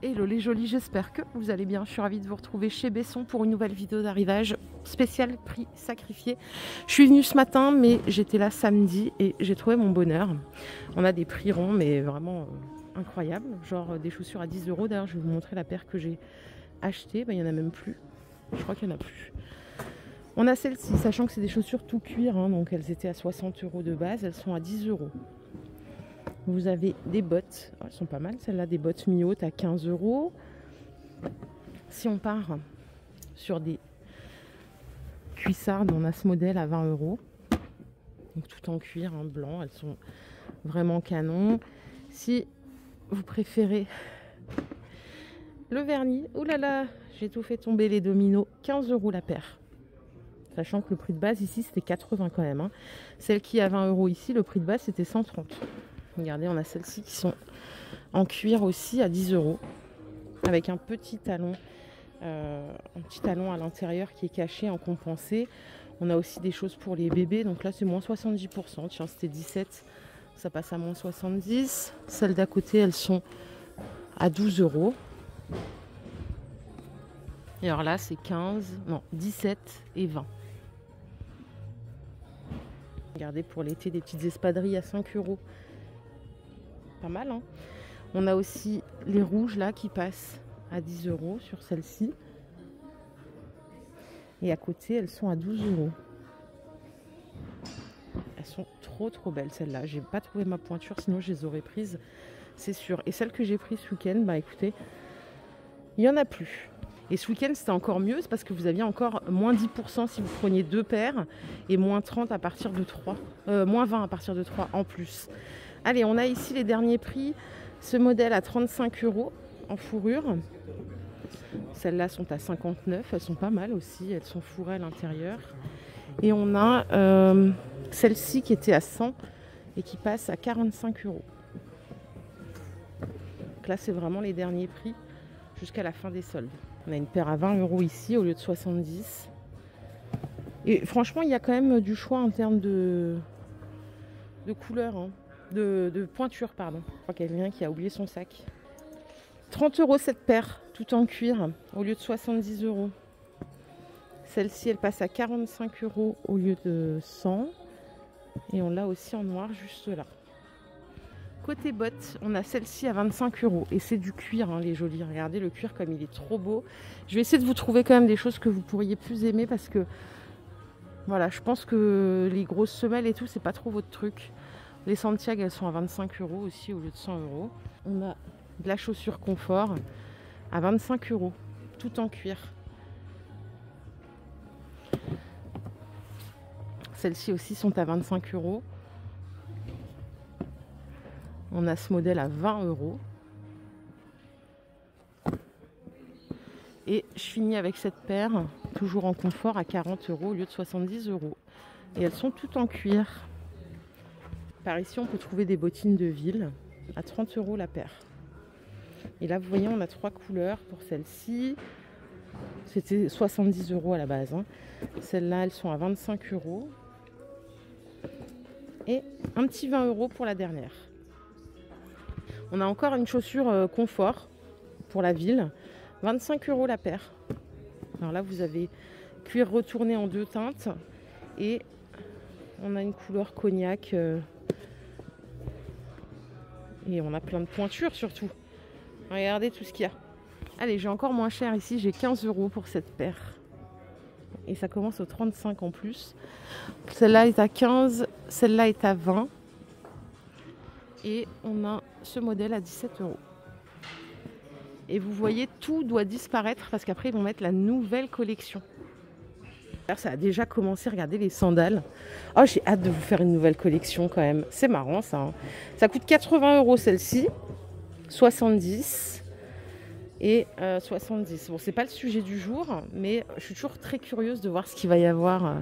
Hello les jolis, j'espère que vous allez bien. Je suis ravie de vous retrouver chez Besson pour une nouvelle vidéo d'arrivage spécial prix sacrifié. Je suis venue ce matin mais j'étais là samedi et j'ai trouvé mon bonheur. On a des prix ronds mais vraiment incroyables, genre des chaussures à 10 €. D'ailleurs je vais vous montrer la paire que j'ai achetée, il n'y en a même plus, je crois qu'il n'y en a plus. On a celle-ci, sachant que c'est des chaussures tout cuir, donc elles étaient à 60 € de base, elles sont à 10 €. Vous avez des bottes, elles sont pas mal celles-là, des bottes mi-hautes à 15 €. Si on part sur des cuissardes, on a ce modèle à 20 €. Donc tout en cuir, blanc, elles sont vraiment canon. Si vous préférez le vernis, oulala, j'ai tout fait tomber les dominos, 15 € la paire. Sachant que le prix de base ici c'était 80 quand même. Celle qui est à 20 € ici, le prix de base c'était 130. Regardez, on a celles-ci qui sont en cuir aussi à 10 € avec un petit talon à l'intérieur qui est caché en compensé. On a aussi des choses pour les bébés, donc là c'est moins 70%. Tiens, c'était 17, ça passe à moins 70. Celles d'à côté, elles sont à 12 €. Et alors là, c'est 17 et 20. Regardez, pour l'été, des petites espadrilles à 5 €. Pas mal, On a aussi les rouges là qui passent à 10 € sur celle-ci. Et à côté, elles sont à 12 €. Elles sont trop belles celles-là. J'ai pas trouvé ma pointure, sinon je les aurais prises, c'est sûr. Et celles que j'ai prises ce week-end, écoutez, il n'y en a plus. Et ce week-end, c'était encore mieux, c'est parce que vous aviez encore moins 10% si vous preniez 2 paires et moins 30 à partir de 3. Moins 20 à partir de 3 en plus. Allez, on a ici les derniers prix. Ce modèle à 35 € en fourrure. Celles-là sont à 59. Elles sont pas mal aussi. Elles sont fourrées à l'intérieur. Et on a celle-ci qui était à 100 et qui passe à 45 €. Donc là, c'est vraiment les derniers prix jusqu'à la fin des soldes. On a une paire à 20 € ici au lieu de 70. Et franchement, il y a quand même du choix en termes de couleurs. De pointure, pardon. Je crois qu'il y a quelqu'un qui a oublié son sac. 30 € cette paire, tout en cuir, au lieu de 70 €. Celle-ci, elle passe à 45 € au lieu de 100. Et on l'a aussi en noir juste là. Côté bottes, on a celle-ci à 25 €. Et c'est du cuir, les jolies. Regardez le cuir comme il est trop beau. Je vais essayer de vous trouver quand même des choses que vous pourriez plus aimer parce que, voilà, je pense que les grosses semelles et tout, c'est pas trop votre truc. Les Santiago, elles sont à 25 € aussi au lieu de 100 €. On a de la chaussure confort à 25 €, tout en cuir. Celles-ci aussi sont à 25 €. On a ce modèle à 20 €. Et je finis avec cette paire, toujours en confort, à 40 € au lieu de 70 €. Et elles sont toutes en cuir. Par ici, on peut trouver des bottines de ville à 30 € la paire. Et là, vous voyez, on a 3 couleurs pour celle-ci. C'était 70 € à la base. Celles-là, elles sont à 25 €. Et un petit 20 € pour la dernière. On a encore une chaussure confort pour la ville. 25 € la paire. Alors là, vous avez cuir retourné en 2 teintes. Et on a une couleur cognac. Et on a plein de pointures surtout. Regardez tout ce qu'il y a. Allez, j'ai encore moins cher ici. J'ai 15 € pour cette paire. Et ça commence au 35 en plus. Celle-là est à 15. Celle-là est à 20. Et on a ce modèle à 17 €. Et vous voyez, tout doit disparaître parce qu'après, ils vont mettre la nouvelle collection. Alors, ça a déjà commencé, regardez les sandales. Oh, j'ai hâte de vous faire une nouvelle collection quand même. C'est marrant ça. Ça coûte 80 € celle-ci. 70 et 70. Bon, c'est pas le sujet du jour, mais je suis toujours très curieuse de voir ce qu'il va y avoir.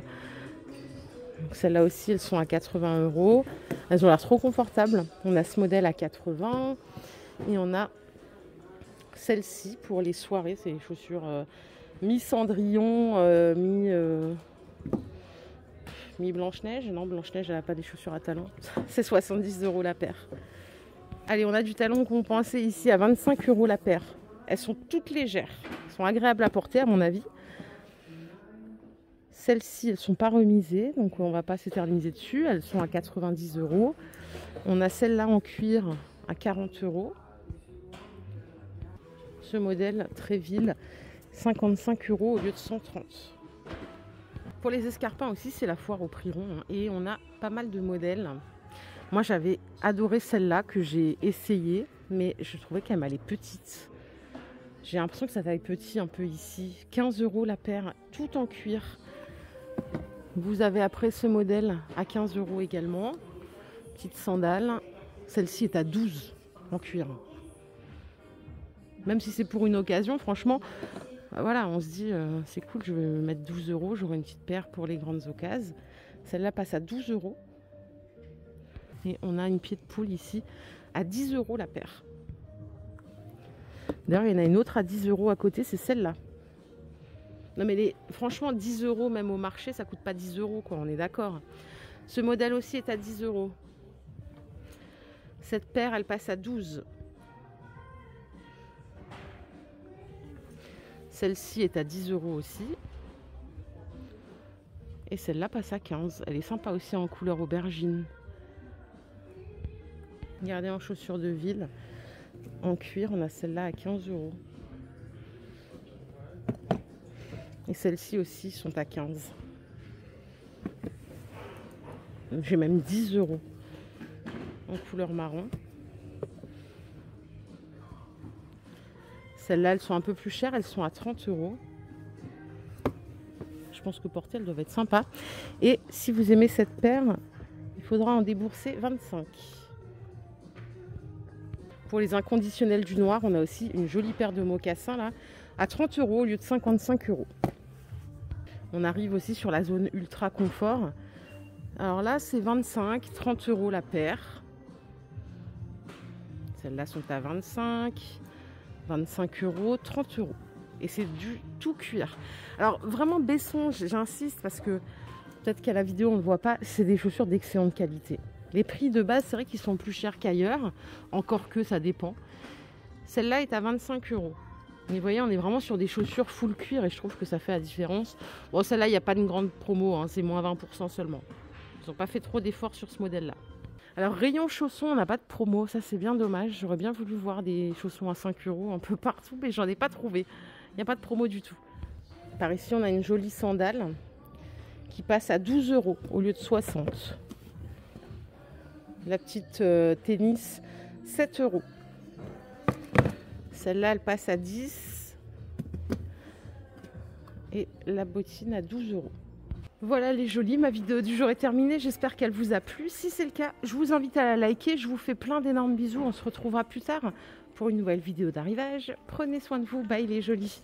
Celles-là aussi, elles sont à 80 €. Elles ont l'air trop confortables. On a ce modèle à 80 et on a celle-ci pour les soirées. C'est les chaussures mi-Cendrillon, mi-Blanche-Neige. Non, Blanche-Neige, elle n'a pas des chaussures à talons. C'est 70 € la paire. Allez, on a du talon compensé ici à 25 € la paire. Elles sont toutes légères. Elles sont agréables à porter à mon avis. Celles-ci, elles ne sont pas remisées, donc on ne va pas s'éterniser dessus. Elles sont à 90 €. On a celle-là en cuir à 40 €. Ce modèle Tréville, 55 € au lieu de 130. Pour les escarpins aussi, c'est la foire au prix rond. Hein, et on a pas mal de modèles. Moi, j'avais adoré celle-là que j'ai essayée, mais je trouvais qu'elle m'allait petite. J'ai l'impression que ça taille petit un peu ici. 15 € la paire, tout en cuir. Vous avez après ce modèle à 15 € également. Petite sandale. Celle-ci est à 12 € en cuir. Même si c'est pour une occasion, franchement, voilà, on se dit c'est cool, je vais mettre 12 €, j'aurai une petite paire pour les grandes occasions. Celle-là passe à 12 €. Et on a une pied de poule ici à 10 € la paire. D'ailleurs, il y en a une autre à 10 € à côté, c'est celle-là. Non mais franchement, 10 € même au marché, ça coûte pas 10 € quoi, on est d'accord. Ce modèle aussi est à 10 €. Cette paire, elle passe à 12 €. Celle-ci est à 10 € aussi. Et celle-là passe à 15 €. Elle est sympa aussi en couleur aubergine. Regardez en chaussures de ville. En cuir, on a celle-là à 15 €. Et celles-ci aussi sont à 15 €. J'ai même 10 € en couleur marron. Celles-là, elles sont un peu plus chères, elles sont à 30 €. Je pense que porter, elles doivent être sympas. Et si vous aimez cette paire, il faudra en débourser 25 €. Pour les inconditionnels du noir, on a aussi une jolie paire de mocassins là, à 30 € au lieu de 55 €. On arrive aussi sur la zone ultra confort. Alors là, c'est 25, 30 € la paire. Celles-là sont à 25 €, 30 €. Et c'est du tout cuir. Alors vraiment Besson, j'insiste parce que peut-être qu'à la vidéo on ne le voit pas, c'est des chaussures d'excellente qualité. Les prix de base, c'est vrai qu'ils sont plus chers qu'ailleurs, encore que ça dépend. Celle-là est à 25 €. Mais vous voyez, on est vraiment sur des chaussures full cuir et je trouve que ça fait la différence. Bon, celle-là, il n'y a pas une grande promo, hein, c'est moins 20% seulement. Ils n'ont pas fait trop d'efforts sur ce modèle-là. Alors, rayon chaussons, on n'a pas de promo, ça c'est bien dommage. J'aurais bien voulu voir des chaussons à 5 € un peu partout, mais j'en ai pas trouvé. Il n'y a pas de promo du tout. Par ici, on a une jolie sandale qui passe à 12 € au lieu de 60 €. La petite tennis, 7 €. Celle-là, elle passe à 10 €. Et la bottine à 12 €. Voilà les jolies, ma vidéo du jour est terminée. J'espère qu'elle vous a plu. Si c'est le cas, je vous invite à la liker. Je vous fais plein d'énormes bisous. On se retrouvera plus tard pour une nouvelle vidéo d'arrivage. Prenez soin de vous. Bye les jolies.